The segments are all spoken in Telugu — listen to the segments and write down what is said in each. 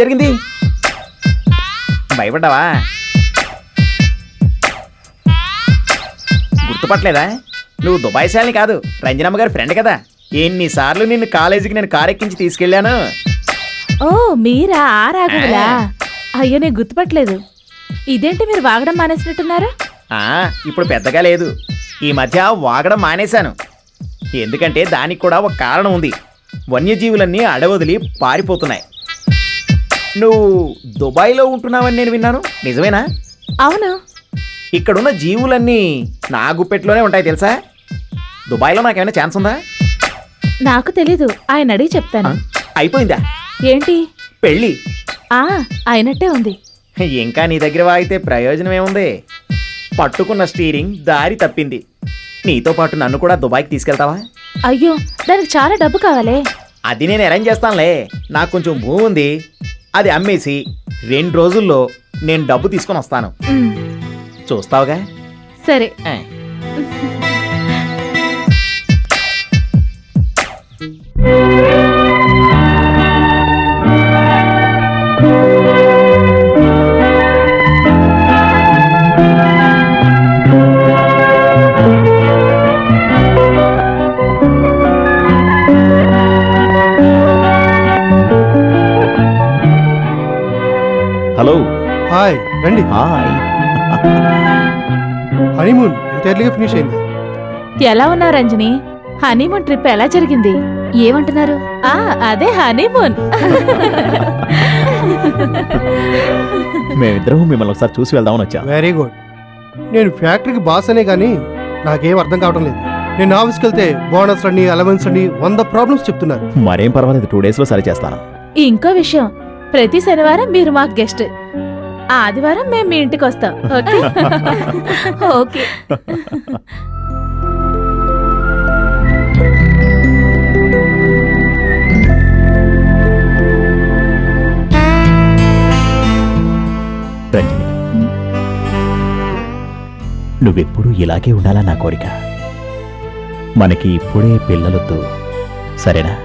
జరిగింది? భయపడ్డావా? గుర్తుపట్టలేదా? నువ్వు దుబాయ్ శాలిని కాదు, రంజనమ్మ గారి ఫ్రెండ్ కదా. ఎన్నిసార్లు నిన్ను కాలేజీకి నేను కారెక్కించి తీసుకెళ్ళాను. ఓ మీరా? ఆ రాఘవులా? అయ్యో నేను గుర్తుపట్టలేదు. ఇదేంటి మీరు వాగడం మానేసినట్టున్నారు? ఇప్పుడు పెద్దగా లేదు, ఈ మధ్య వాగడం మానేశాను. ఎందుకంటే దానికి కూడా ఒక కారణం ఉంది. వన్యజీవులన్నీ అడవదిలి పారిపోతున్నాయి. నువ్వు దుబాయ్లో ఉంటున్నావని నేను విన్నాను, నిజమేనా? అవును. ఇక్కడున్న జీవులన్నీ నా గుప్పెట్లోనే ఉంటాయి తెలుసా? దుబాయ్లో నాకేమైనా ఛాన్స్ ఉందా? నాకు తెలీదు, ఆయన అడిగి చెప్తాను. అయిపోయిందా ఏంటి? పెళ్ళి అయినట్టే ఉంది. ఇంకా నీ దగ్గర వాగితే ప్రయోజనం ఏముంది? పట్టుకున్న స్టీరింగ్ దారి తప్పింది. నీతో పాటు నన్ను కూడా దుబాయ్కి తీసుకెళ్తావా? అయ్యో దానికి చాలా డబ్బు కావాలే. అది నేను అరేంజ్ చేస్తానులే. నాకు కొంచెం భూమి ఉంది, అది అమ్మేసి 2 రోజుల్లో నేను డబ్బు తీసుకొని వస్తాను. చూస్తావుగా? సరే. హలో. హాయ్, రండి. హాయ్. హనీమూన్ ఎంత ఎర్లీగా ఫినిష్ అయింది. ఎలా ఉన్నావు రంజని? హనీమూన్ ట్రిప్ ఎలా జరిగింది? ఏమంటున్నారు? అదే హనీమూన్. మేమిద్దరం మిమ్మల్ని ఒకసారి చూసి వెళ్దామని వచ్చా. Very good. నేను ఫ్యాక్టరీకి బాస్ అనే కానీ నాకేం అర్థం కావడం లేదు. నేను ఆఫీస్కి వెళ్తే బోనస్ అని అలవెన్స్ అని 100 ప్రాబ్లమ్స్ చెప్తున్నారు. మరేం పర్వాలేదు, 2 days లో సరి చేస్తాను. ఇంకో విషయం, ప్రతి శనివారం మీరు మాకు గెస్ట్, ఆదివారం మేము మీ ఇంటికి వస్తాం. ఓకే? ఓకే. రంజని, నువ్వెప్పుడు ఇలాగే ఉండాలా నా కోరిక. మనకి ఇప్పుడే పిల్లలొద్దు, సరేనా?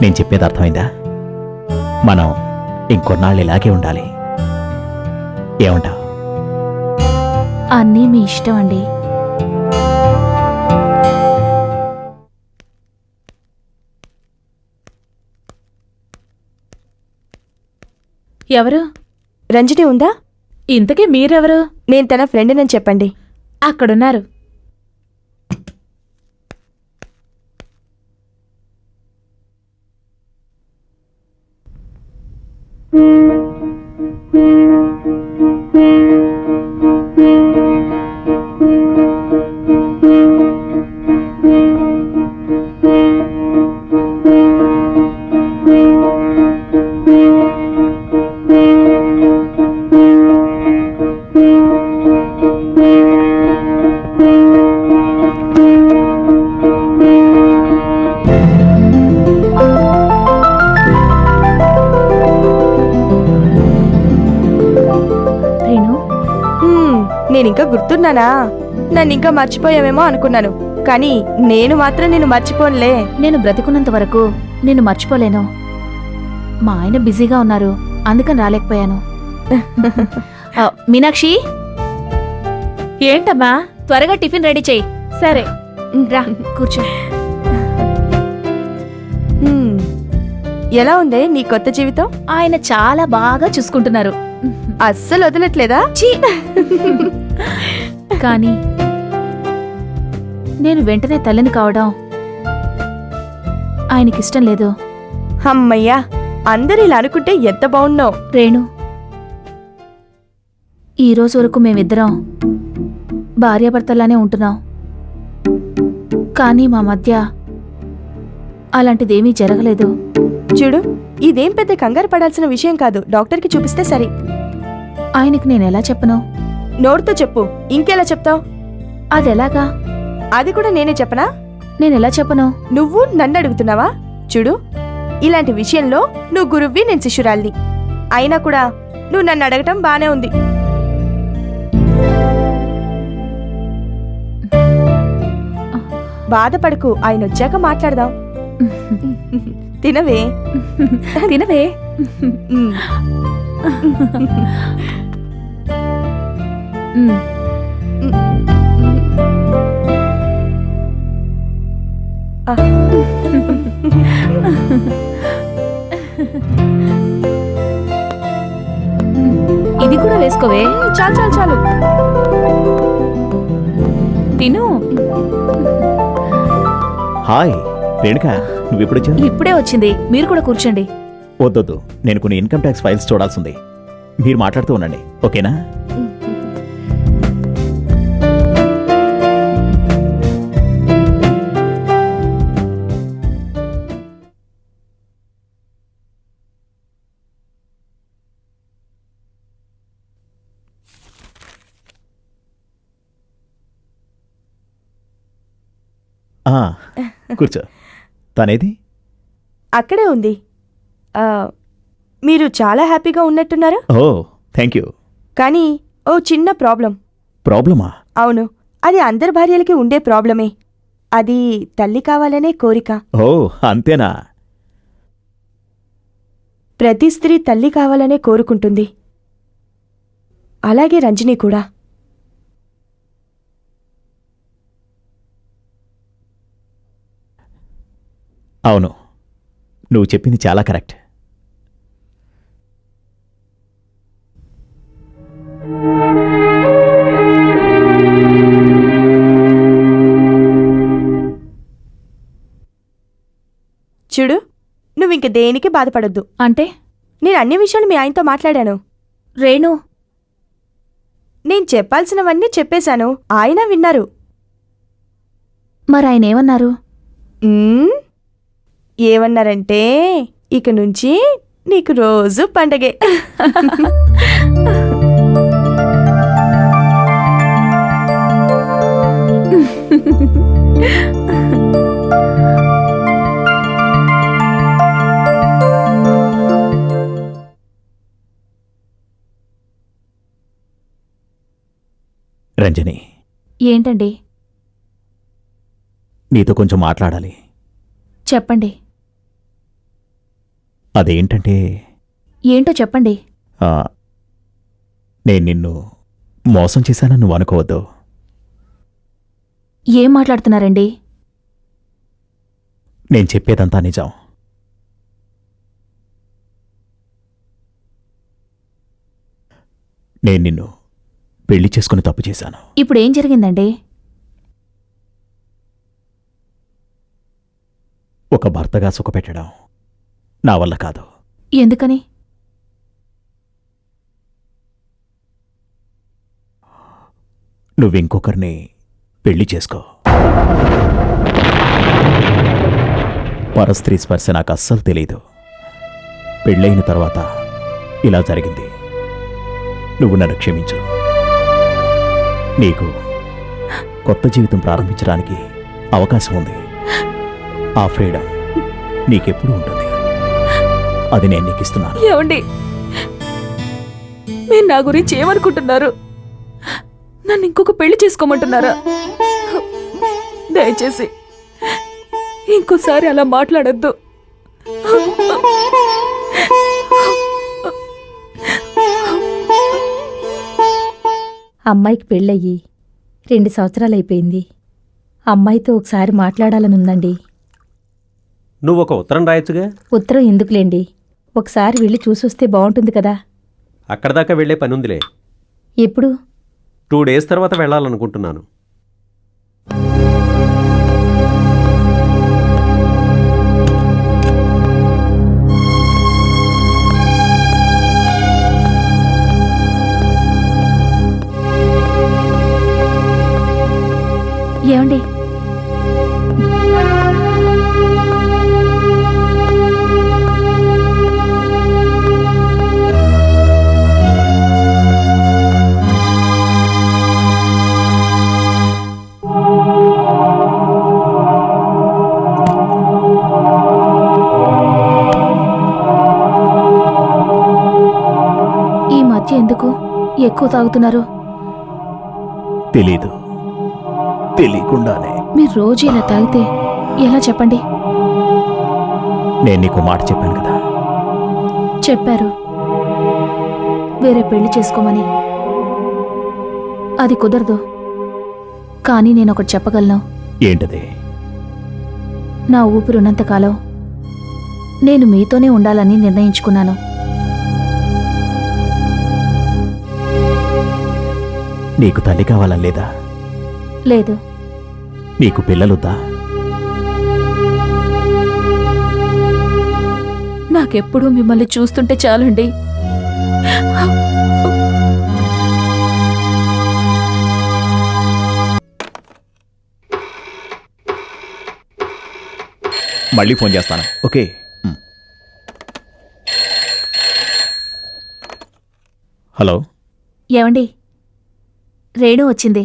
నేను చెప్పేది అర్థమైందా? మనం ఇంకొన్నాళ్ళు ఇలాగే ఉండాలి. ఏమంటావు? అన్నీ మీ ఇష్టం అండి. ఎవరు? రంజని ఉందా? ఇంతకీ మీరెవరు? నేను తన ఫ్రెండ్నని చెప్పండి. అక్కడున్నారు. నేనింకా గుర్తున్నానా? నన్నింకా మర్చిపోయావేమో అనుకున్నాను, కానీ నేను మాత్రం నిన్ను మర్చిపోనులే. నేను బ్రతికున్నంత వరకు నిన్ను మర్చిపోలేను. మా ఆయన బిజీగా ఉన్నారు, అందుకని రాలేకపోయాను. మీనాక్షి, ఏంటమ్మా? త్వరగా టిఫిన్ రెడీ చెయ్యి. సరే రా, కూర్చో. ఎలా ఉందే నీ కొత్త జీవితం? ఆయన చాలా బాగా చూసుకుంటున్నారు. అస్సలు వదలట్లేదా? కానీ నేను వెంటనే తల్లిని కావడం ఆయనకిష్టం లేదు. అమ్మయ్యా, అందరు ఇలా అనుకుంటే ఎంత బాగున్నావు. రేణు, ఈ రోజు వరకు మేమిద్దరం భార్యాభర్తలానే ఉంటున్నాం, కానీ మా మధ్య అలాంటిదేమీ జరగలేదు. చూడు, ఇదేం పెద్ద కంగారు పడాల్సిన విషయం కాదు. డాక్టర్కి చూపిస్తే సరి. ఆయనకి నేనెలా చెప్పను? నోటితో చెప్పు, ఇంకెలా చెప్తావు? అదెలాగా? అది కూడా నేనే చెప్పనా? నేనెలా చెప్పను? నువ్వు నన్ను అడుగుతున్నావా? చూడు, ఇలాంటి విషయంలో నువ్వు గురువ్వి, నేను శిష్యురాల్ని. అయినా కూడా నువ్వు నన్ను అడగటం బానే ఉంది. బాధపడకు, ఆయన వచ్చాక మాట్లాడదాం. తినవే. తినవే. మ్. మ్. ఆ. ఇది కూడా వేసుకోవే. చాలు చాలు చాలు. తిను. హాయ్ రేణుక, నువ్వెప్పుడు వచ్చావు? ఇప్పుడే వచ్చింది. మీరు కూడా కూర్చోండి. వద్దొద్దు, నేను కొన్ని ఇన్కమ్ ట్యాక్స్ ఫైల్స్ చూడాల్సింది. మీరు మాట్లాడుతూ ఉండండి, ఓకేనా? ఆ, కూర్చో. తనేది? అక్కడే ఉంది. ఆ, మీరు చాలా హ్యాపీగా ఉన్నట్టున్నారు. ఓ థ్యాంక్ యూ. కానీ ఓ చిన్న ప్రాబ్లం. ప్రాబ్లమా? అవును, అది అందరి భార్యలకి ఉండే ప్రాబ్లమే. అది తల్లి కావాలనే కోరిక. ఓ అంతేనా? ప్రతి స్త్రీ తల్లి కావాలనే కోరుకుంటుంది. అలాగే రంజని కూడా. అవును, నువ్వు చెప్పింది చాలా కరెక్ట్. చూడు, నువ్వింక దేనికి బాధపడొద్దు. అంటే నేను అన్ని విషయాలు మీ ఆయనతో మాట్లాడాను. రేణు, నేను చెప్పాల్సినవన్నీ చెప్పేశాను. ఆయన విన్నారు. మరి ఆయన ఏమన్నారు? మ్మ్? ఏమన్నారంటే ఇక నుంచి నీకు రోజు పండగే. రంజని, ఏంటండి? నీతో కొంచెం మాట్లాడాలి. చెప్పండి. అదేంటంటే ఏంటో చెప్పండి. ఆ, నేను నిన్ను మోసం చేశానని నువ్వు అనుకోవద్దు. ఏం మాట్లాడుతున్నారండి? నేను చెప్పేదంతా నిజం. నేను నిన్ను పెళ్లి చేసుకుని తప్పు చేశాను. ఇప్పుడు ఏం జరిగిందండి? ఒక భర్తగా సుఖపెట్టడం నా వల్ల కాదు. ఎందుకని? నువ్వింకొకరిని పెళ్లి చేసుకో. పరస్త్రీ స్పర్శ నాకు అస్సలు తెలీదు. పెళ్ళైన తర్వాత ఇలా జరిగింది. నువ్వు నన్ను క్షమించు. నీకు కొత్త జీవితం ప్రారంభించడానికి అవకాశం ఉంది. ఆ ఫ్రీడమ్ నీకెప్పుడు ఉంటుంది. అది నేను నీకు ఇస్తున్నాను. ఏమండి, మీరు నా గురించి ఏమనుకుంటున్నారు? నన్ను ఇంకొక పెళ్లి చేసుకోమంటున్నారా? దయచేసి ఇంకోసారి అలా మాట్లాడొద్దు. అమ్మాయికి పెళ్ళయ్యి 2 సంవత్సరాలైపోయింది. అమ్మాయితో ఒకసారి మాట్లాడాలనుందండి. నువ్వొక ఉత్తరం రాయొచ్చుగా. ఉత్తరం ఎందుకులేండి, ఒకసారి వెళ్ళి చూసొస్తే బాగుంటుంది కదా. అక్కడ దాకా వెళ్లే పని ఉందిలే. ఎప్పుడు? 2 డేస్ తర్వాత వెళ్ళాలనుకుంటున్నాను. ఏమండి, ఈ మధ్య ఎందుకు ఎక్కువ తాగుతున్నారు? తెలీదు, తెలియకుండానే. మీరు రోజు ఇలా తాగితే ఎలా చెప్పండి? నేను నీకు మాట చెప్పాను కదా. చెప్పారు వేరే పెళ్లి చేసుకోమని. అది కుదరదు. కానీ నేను ఒకటి చెప్పగలను. ఏంటది? నా ఊపిరున్నంతకాలం నేను మీతోనే ఉండాలని నిర్ణయించుకున్నాను. నీకు తల్లి కావాలని లేదా? లేదు, నీకు పిల్లలుద్దా? నాకెప్పుడూ మిమ్మల్ని చూస్తుంటే చాలండి. మళ్ళీ ఫోన్ చేస్తాను. ఓకే. హలో. ఏమండి, రేణు వచ్చింది.